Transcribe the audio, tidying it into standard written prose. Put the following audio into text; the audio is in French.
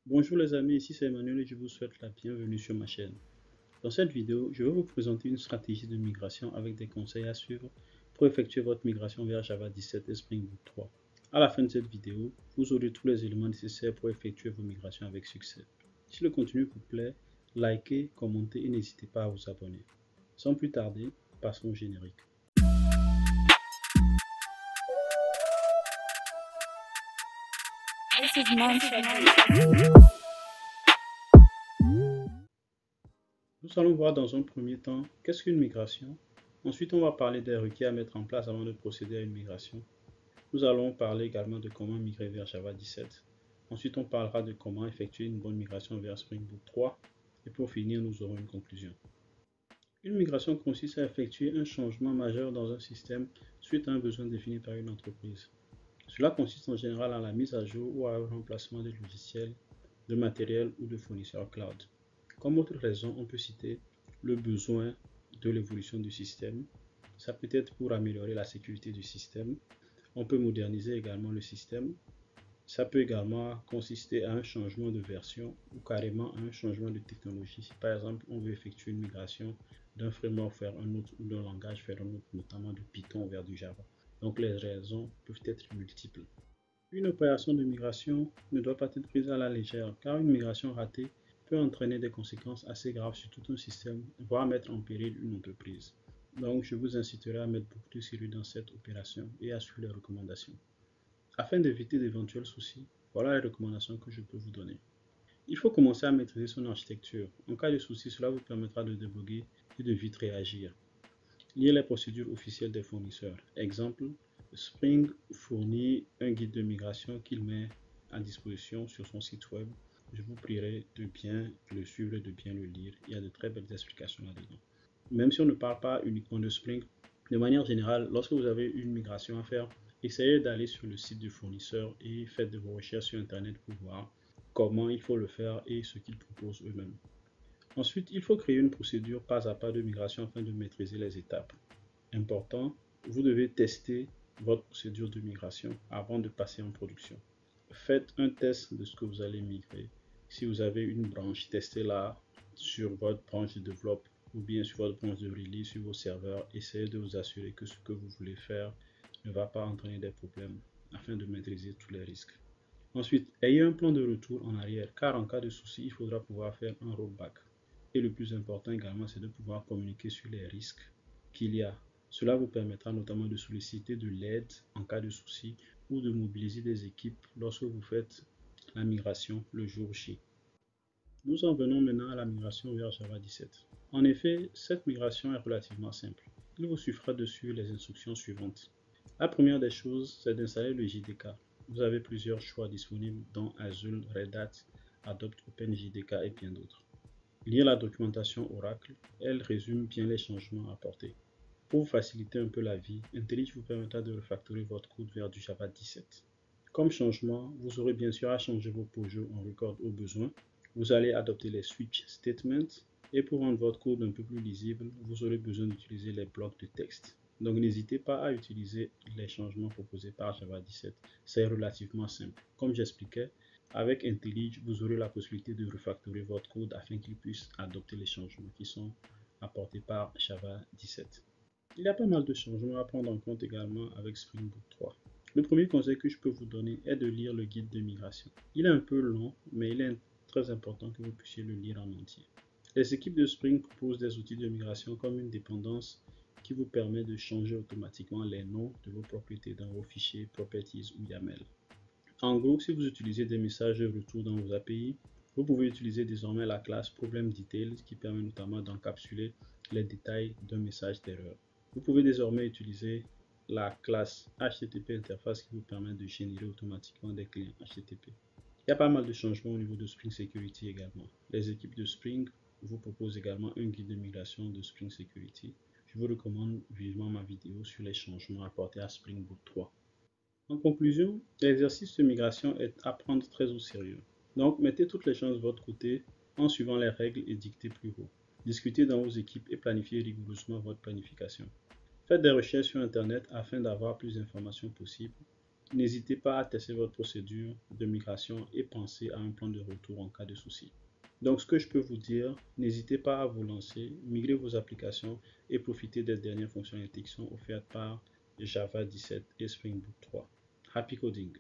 Bonjour les amis, ici c'est Emmanuel et je vous souhaite la bienvenue sur ma chaîne. Dans cette vidéo, je vais vous présenter une stratégie de migration avec des conseils à suivre pour effectuer votre migration vers Java 17 et Spring Boot 3. À la fin de cette vidéo, vous aurez tous les éléments nécessaires pour effectuer vos migrations avec succès. Si le contenu vous plaît, likez, commentez et n'hésitez pas à vous abonner. Sans plus tarder, passons au générique. Nous allons voir dans un premier temps qu'est-ce qu'une migration. Ensuite, on va parler des requis à mettre en place avant de procéder à une migration. Nous allons parler également de comment migrer vers Java 17. Ensuite, on parlera de comment effectuer une bonne migration vers Spring Boot 3. Et pour finir, nous aurons une conclusion. Une migration consiste à effectuer un changement majeur dans un système suite à un besoin défini par une entreprise. Cela consiste en général à la mise à jour ou à un remplacement de logiciels, de matériel ou de fournisseurs cloud. Comme autre raison, on peut citer le besoin de l'évolution du système. Ça peut être pour améliorer la sécurité du système. On peut moderniser également le système. Ça peut également consister à un changement de version ou carrément à un changement de technologie. Si par exemple on veut effectuer une migration d'un framework vers un autre ou d'un langage vers un autre, notamment de Python vers du Java. Donc les raisons peuvent être multiples. Une opération de migration ne doit pas être prise à la légère car une migration ratée peut entraîner des conséquences assez graves sur tout un système, voire mettre en péril une entreprise. Donc je vous inciterai à mettre beaucoup de sérieux dans cette opération et à suivre les recommandations. Afin d'éviter d'éventuels soucis, voilà les recommandations que je peux vous donner. Il faut commencer à maîtriser son architecture. En cas de souci, cela vous permettra de débugger et de vite réagir. Lire les procédures officielles des fournisseurs. Exemple, Spring fournit un guide de migration qu'il met à disposition sur son site web. Je vous prierai de bien le suivre et de bien le lire. Il y a de très belles explications là-dedans. Même si on ne parle pas uniquement de Spring, de manière générale, lorsque vous avez une migration à faire, essayez d'aller sur le site du fournisseur et faites de vos recherches sur Internet pour voir comment il faut le faire et ce qu'ils proposent eux-mêmes. Ensuite, il faut créer une procédure pas à pas de migration afin de maîtriser les étapes. Important, vous devez tester votre procédure de migration avant de passer en production. Faites un test de ce que vous allez migrer. Si vous avez une branche, testez-la sur votre branche de développement ou bien sur votre branche de release, sur vos serveurs. Essayez de vous assurer que ce que vous voulez faire ne va pas entraîner des problèmes afin de maîtriser tous les risques. Ensuite, ayez un plan de retour en arrière car en cas de souci, il faudra pouvoir faire un rollback. Et le plus important également, c'est de pouvoir communiquer sur les risques qu'il y a. Cela vous permettra notamment de solliciter de l'aide en cas de souci ou de mobiliser des équipes lorsque vous faites la migration le jour J. Nous en venons maintenant à la migration vers Java 17. En effet, cette migration est relativement simple. Il vous suffira de suivre les instructions suivantes. La première des choses, c'est d'installer le JDK. Vous avez plusieurs choix disponibles dont Azure, Red Hat, Adobe OpenJDK et bien d'autres. Lire la documentation Oracle, elle résume bien les changements apportés. Pour vous faciliter un peu la vie, IntelliJ vous permettra de refactorer votre code vers du Java 17. Comme changement, vous aurez bien sûr à changer vos projets en record au besoin. Vous allez adopter les switch statements et pour rendre votre code un peu plus lisible, vous aurez besoin d'utiliser les blocs de texte. Donc n'hésitez pas à utiliser les changements proposés par Java 17. C'est relativement simple. Comme j'expliquais, avec IntelliJ, vous aurez la possibilité de refactorer votre code afin qu'il puisse adopter les changements qui sont apportés par Java 17. Il y a pas mal de changements à prendre en compte également avec Spring Boot 3. Le premier conseil que je peux vous donner est de lire le guide de migration. Il est un peu long, mais il est très important que vous puissiez le lire en entier. Les équipes de Spring proposent des outils de migration comme une dépendance qui vous permet de changer automatiquement les noms de vos propriétés dans vos fichiers Properties ou YAML. En gros, si vous utilisez des messages de retour dans vos API, vous pouvez utiliser désormais la classe ProblemDetails qui permet notamment d'encapsuler les détails d'un message d'erreur. Vous pouvez désormais utiliser la classe HTTP Interface qui vous permet de générer automatiquement des clients HTTP. Il y a pas mal de changements au niveau de Spring Security également. Les équipes de Spring vous proposent également un guide de migration de Spring Security. Je vous recommande vivement ma vidéo sur les changements apportés à Spring Boot 3. En conclusion, l'exercice de migration est à prendre très au sérieux. Donc, mettez toutes les chances de votre côté en suivant les règles édictées plus haut. Discutez dans vos équipes et planifiez rigoureusement votre planification. Faites des recherches sur Internet afin d'avoir plus d'informations possibles. N'hésitez pas à tester votre procédure de migration et pensez à un plan de retour en cas de souci. Donc, ce que je peux vous dire, n'hésitez pas à vous lancer, migrer vos applications et profiter des dernières fonctionnalités qui sont offertes par Java 17 et Spring Boot 3. Happy coding!